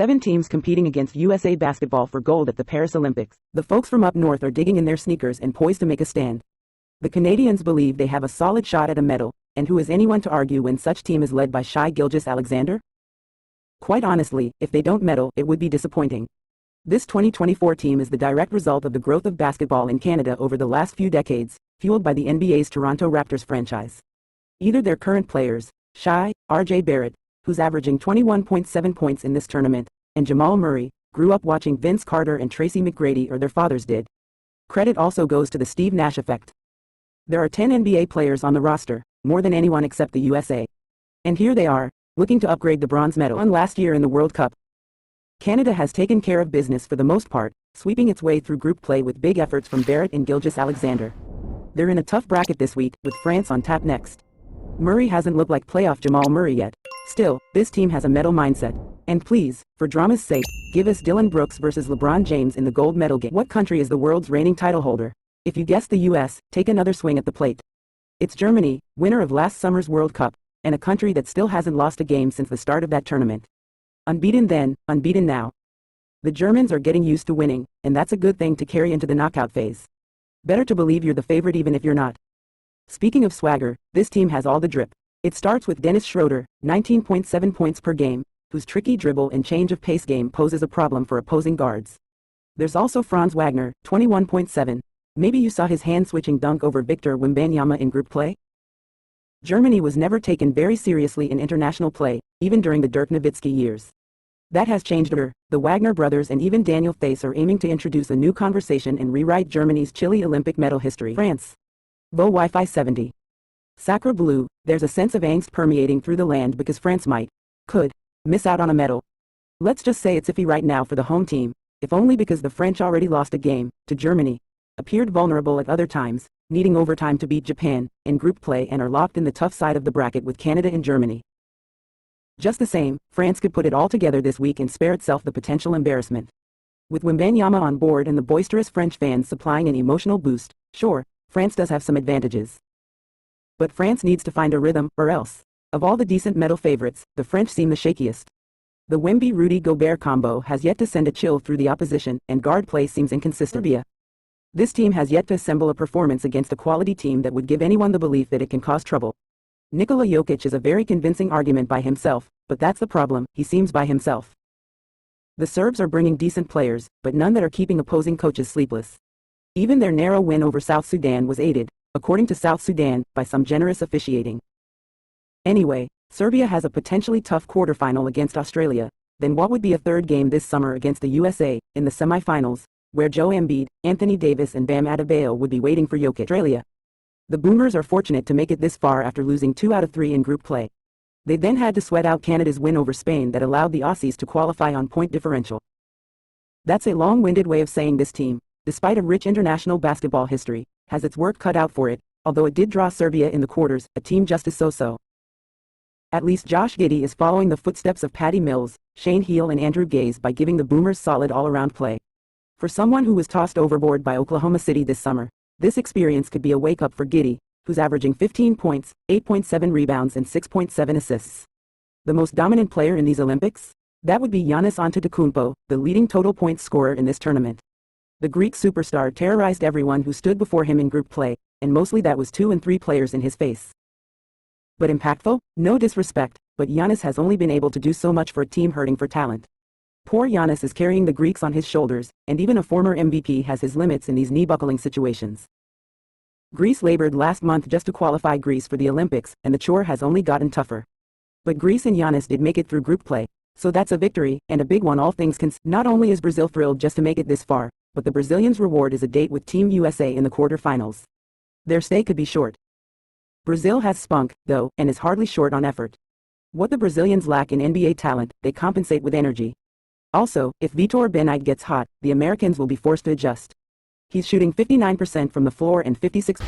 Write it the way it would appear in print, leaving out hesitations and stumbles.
7 teams competing against USA basketball for gold at the Paris Olympics. The folks from up north are digging in their sneakers and poised to make a stand. The Canadians believe they have a solid shot at a medal, and who is anyone to argue when such team is led by Shai Gilgeous-Alexander? Quite honestly, if they don't medal, it would be disappointing. This 2024 team is the direct result of the growth of basketball in Canada over the last few decades, fueled by the NBA's Toronto Raptors franchise. Either their current players, Shai, RJ Barrett, who's averaging 21.7 points in this tournament, and Jamal Murray, grew up watching Vince Carter and Tracy McGrady or their fathers did. Credit also goes to the Steve Nash effect. There are 10 NBA players on the roster, more than anyone except the USA. And here they are, looking to upgrade the bronze medal won last year in the World Cup. Canada has taken care of business for the most part, sweeping its way through group play with big efforts from Barrett and Gilgeous-Alexander. They're in a tough bracket this week, with France on tap next. Murray hasn't looked like playoff Jamal Murray yet. Still, this team has a medal mindset. And please, for drama's sake, give us Dylan Brooks versus LeBron James in the gold medal game. What country is the world's reigning title holder? If you guessed the US, take another swing at the plate. It's Germany, winner of last summer's World Cup, and a country that still hasn't lost a game since the start of that tournament. Unbeaten then, unbeaten now. The Germans are getting used to winning, and that's a good thing to carry into the knockout phase. Better to believe you're the favorite even if you're not. Speaking of swagger, this team has all the drip. It starts with Dennis Schroeder, 19.7 points per game, whose tricky dribble and change of pace game poses a problem for opposing guards. There's also Franz Wagner, 21.7. Maybe you saw his hand-switching dunk over Victor Wembanyama in group play? Germany was never taken very seriously in international play, even during the Dirk Nowitzki years. That has changed. The Wagner brothers and even Daniel Theis are aiming to introduce a new conversation and rewrite Germany's chilly Olympic medal history. France. Beau Wi-Fi 70. Sacre bleu, there's a sense of angst permeating through the land because France could miss out on a medal. Let's just say it's iffy right now for the home team, if only because the French already lost a game to Germany, appeared vulnerable at other times, needing overtime to beat Japan in group play, and are locked in the tough side of the bracket with Canada and Germany. Just the same, France could put it all together this week and spare itself the potential embarrassment. With Wembanyama on board and the boisterous French fans supplying an emotional boost, sure, France does have some advantages. But France needs to find a rhythm, or else. Of all the decent medal favorites, the French seem the shakiest. The Wemby-Rudy Gobert combo has yet to send a chill through the opposition, and guard play seems inconsistent. Serbia. This team has yet to assemble a performance against a quality team that would give anyone the belief that it can cause trouble. Nikola Jokic is a very convincing argument by himself, but that's the problem, he seems by himself. The Serbs are bringing decent players, but none that are keeping opposing coaches sleepless. Even their narrow win over South Sudan was aided, according to South Sudan, by some generous officiating. Anyway, Serbia has a potentially tough quarterfinal against Australia, then what would be a third game this summer against the USA, in the semifinals, where Joe Embiid, Anthony Davis and Bam Adebayo would be waiting for Jokic. Australia. The Boomers are fortunate to make it this far after losing 2 out of 3 in group play. They then had to sweat out Canada's win over Spain that allowed the Aussies to qualify on point differential. That's a long-winded way of saying this team, despite a rich international basketball history, has its work cut out for it, although it did draw Serbia in the quarters, a team just as so-so. At least Josh Giddey is following the footsteps of Patty Mills, Shane Heal and Andrew Gaze by giving the Boomers solid all-around play. For someone who was tossed overboard by Oklahoma City this summer, this experience could be a wake-up for Giddey, who's averaging 15 points, 8.7 rebounds and 6.7 assists. The most dominant player in these Olympics? That would be Giannis Antetokounmpo, the leading total points scorer in this tournament. The Greek superstar terrorized everyone who stood before him in group play, and mostly that was 2 and 3 players in his face. But impactful? No disrespect, but Giannis has only been able to do so much for a team hurting for talent. Poor Giannis is carrying the Greeks on his shoulders, and even a former MVP has his limits in these knee-buckling situations. Greece labored last month just to qualify Greece for the Olympics, and the chore has only gotten tougher. But Greece and Giannis did make it through group play, so that's a victory, and a big one all things considered. Not only is Brazil thrilled just to make it this far, but the Brazilians' reward is a date with Team USA in the quarterfinals. Their stay could be short. Brazil has spunk, though, and is hardly short on effort. What the Brazilians lack in NBA talent, they compensate with energy. Also, if Vitor Benite gets hot, the Americans will be forced to adjust. He's shooting 59% from the floor and 56%